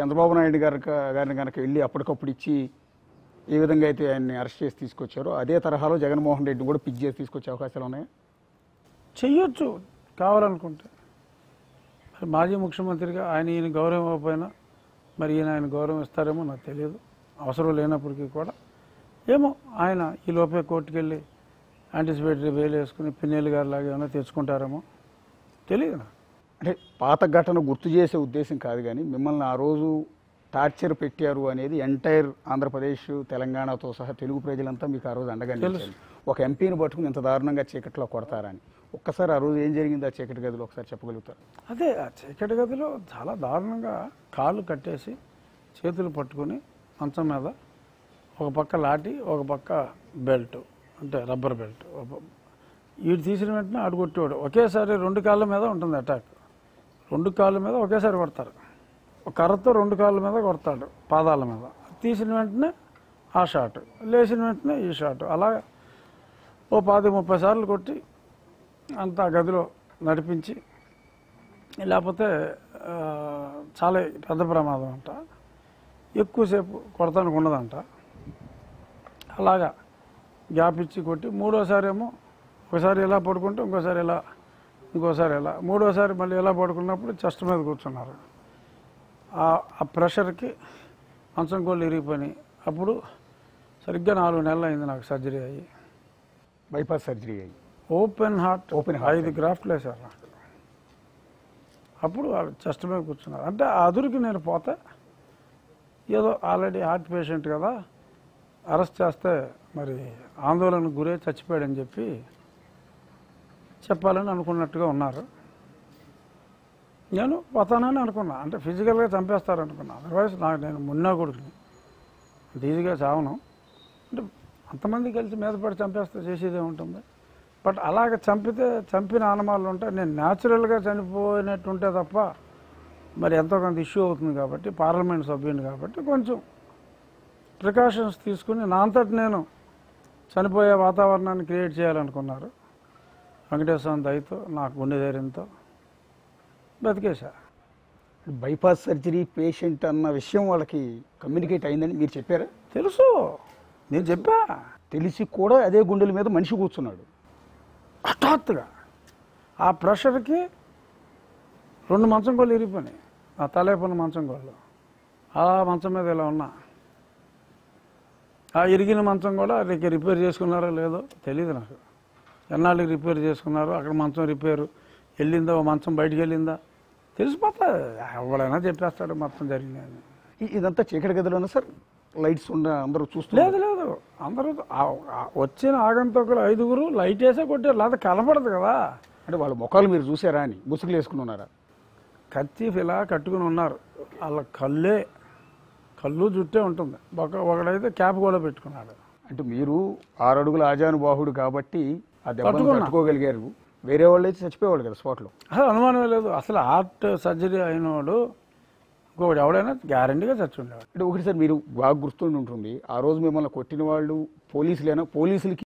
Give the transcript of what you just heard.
చంద్రబాబు నాయుడు గారిని కనుక వెళ్ళి అప్పటికప్పుడు ఇచ్చి ఏ విధంగా అయితే ఆయన్ని అరెస్ట్ చేసి తీసుకొచ్చారో అదే తరహాలో జగన్మోహన్ రెడ్డి కూడా పిక్ చేసి తీసుకొచ్చే అవకాశాలు ఉన్నాయా? చెయ్యొచ్చు కావాలనుకుంటే. మరి మాజీ ముఖ్యమంత్రిగా ఈయన గౌరవం ఇవ్వకపోయినా మరి ఆయన గౌరవం ఇస్తారేమో నాకు తెలియదు. అవసరం లేనప్పటికీ కూడా ఏమో ఆయన ఈ లోపే కోర్టుకు వెళ్ళి యాంటిసిపేటరీ బెయిల్ వేసుకుని పిన్నెల్లి గారి లాగా ఏమైనా తెచ్చుకుంటారేమో తెలియదు నాకు. అంటే పాత ఘటన గుర్తు చేసే ఉద్దేశం కాదు, కానీ మిమ్మల్ని ఆ రోజు టార్చర్ పెట్టారు అనేది ఎంటైర్ ఆంధ్రప్రదేశ్ తెలంగాణతో సహా తెలుగు ప్రజలంతా మీకు ఆ రోజు అండగా నిలిచారు. ఒక ఎంపీని పట్టుకుని ఇంత దారుణంగా చీకట్లో కొడతారని ఒక్కసారి ఆ రోజు ఏం జరిగింది ఆ చీకటి గదిలో ఒకసారి చెప్పగలుగుతారు? అదే ఆ చీకటి గదిలో చాలా దారుణంగా కాళ్ళు కట్టేసి చేతులు పట్టుకుని మంచం మీద ఒక పక్క లాఠీ ఒక పక్క బెల్ట్, అంటే రబ్బర్ బెల్ట్, వీడు తీసిన వెంటనే ఆడు కొట్టేవాడు. ఒకేసారి 2 కాళ్ళ మీద ఉంటుంది అటాక్. 2 కాళ్ళ మీద ఒకేసారి కొడతారు. ఒక కర్రతో 2 కాళ్ళ మీద కొడతాడు, పాదాల మీద. తీసిన వెంటనే ఆ షాట్, లేచిన వెంటనే ఈ షాట్, అలా ఓ 20-30 సార్లు కొట్టి అంతా గదిలో నడిపించి, లేకపోతే చాలా పెద్ద ప్రమాదం అంట, ఎక్కువసేపు కొడతానికి ఉండదంట. అలాగా గ్యాప్ ఇచ్చి కొట్టి మూడోసారి ఏమో ఒకసారి ఇలా పడుకుంటే ఇంకోసారి ఇలా, ఇంకోసారి ఇలా, మూడోసారి మళ్ళీ ఇలా పడుకున్నప్పుడు చెస్ట్ మీద కూర్చున్నారు. ఆ ప్రెషర్కి మంచం కోళ్ళు ఇరిగిపోయినాయి. అప్పుడు సరిగ్గా 4 నెలలు అయింది నాకు సర్జరీ అయ్యి, బైపాస్ సర్జరీ అయ్యి. ఓపెన్ హార్ట్ 5 గ్రాఫ్ట్లు వేశారు నాకు. అప్పుడు వాళ్ళు చెస్ట్ మీద కూర్చున్నారు. అంటే ఆ అదురికి నేను పోతే ఏదో ఆల్రెడీ హార్ట్ పేషెంట్ కదా, అరెస్ట్ చేస్తే మరి ఆందోళనకు గురై చచ్చిపోయాడని చెప్పి చెప్పాలని అనుకున్నట్టుగా ఉన్నారు. నేను పోతానని అనుకున్నా, అంటే ఫిజికల్గా చంపేస్తారనుకున్నా. అదర్వైజ్ నేను మున్నా కొడుకుని అంత ఈజీగా చావను. అంటే అంతమంది కలిసి మీద పడి చంపేస్తే చేసేదే ఉంటుంది. బట్ అలాగ చంపిన ఆనమాలు ఉంటాయి. నేను న్యాచురల్గా చనిపోయినట్టుంటే తప్ప మరి ఎంతో కొంత ఇష్యూ అవుతుంది కాబట్టి, పార్లమెంట్ సభ్యుని కాబట్టి కొంచెం ప్రికాషన్స్ తీసుకుని నా అంతటి నేను చనిపోయే వాతావరణాన్ని క్రియేట్ చేయాలనుకున్నారు. వెంకటేశ్వర దయతో, నాకు గుండె ధైర్యంతో బతికేశా. బైపాస్ సర్జరీ పేషెంట్ అన్న విషయం వాళ్ళకి కమ్యూనికేట్ అయిందని మీరు చెప్పారా? తెలుసు, నేను చెప్పా. తెలిసి కూడా అదే గుండెల మీద మనిషి కూర్చున్నాడు. హఠాత్తుగా ఆ ప్రెషర్కి 2 మంచం కోళ్ళు ఇరిగిపోయినాయి. ఆ తలేపన్న మంచం కోళ్ళు అలా మంచం మీద ఇలా ఉన్నా. ఆ ఇరిగిన మంచం కూడా రిపేర్ చేసుకున్నారో లేదో తెలియదు నాకు. ఎన్నాళ్ళకి రిపేర్ చేసుకున్నారో, అక్కడ మంచం రిపేరు వెళ్ళిందో, మంచం బయటికి వెళ్ళిందా తెలిసిపోతా. ఎవడైనా చెప్పేస్తాడు మొత్తం జరిగిందని. ఇదంతా చీకటి గదిలోనే సార్, లైట్స్ ఉన్న అందరూ చూస్తూ? లేదు, అందరూ వచ్చిన ఆగంతకులు 5గురు లైట్ వేసే కొట్టారు, లేదా కనపడదు కదా. అంటే వాళ్ళ ముఖాలు మీరు చూసారా అని ముసుగులు వేసుకుని ఉన్నారా? కర్చీఫ్ ఇలా కట్టుకుని ఉన్నారు. వాళ్ళ కళ్ళు జుట్టే ఉంటుంది. ఒకడైతే క్యాప్ కూడా పెట్టుకున్నాడు. అంటే మీరు 6 అడుగుల ఆజానుబాహుడు కాబట్టి ఆ దెబ్బను తట్టుకోగలిగారు. వేరే వాళ్ళు అయితే చచ్చిపోయేవాళ్ళు కదా స్పాట్లో. అసలు అనుమానమే లేదు. అసలు హార్ట్ సర్జరీ అయినవాడు ఇంకొకటి ఎవడైనా గ్యారంటీగా చచ్చి ఉండేవాడు. అంటే ఒకటి సార్, మీరు బాగా గుర్తుండి ఉంటుంది, ఆ రోజు మిమ్మల్ని కొట్టిన వాళ్ళు పోలీసులేనా? పోలీసులకి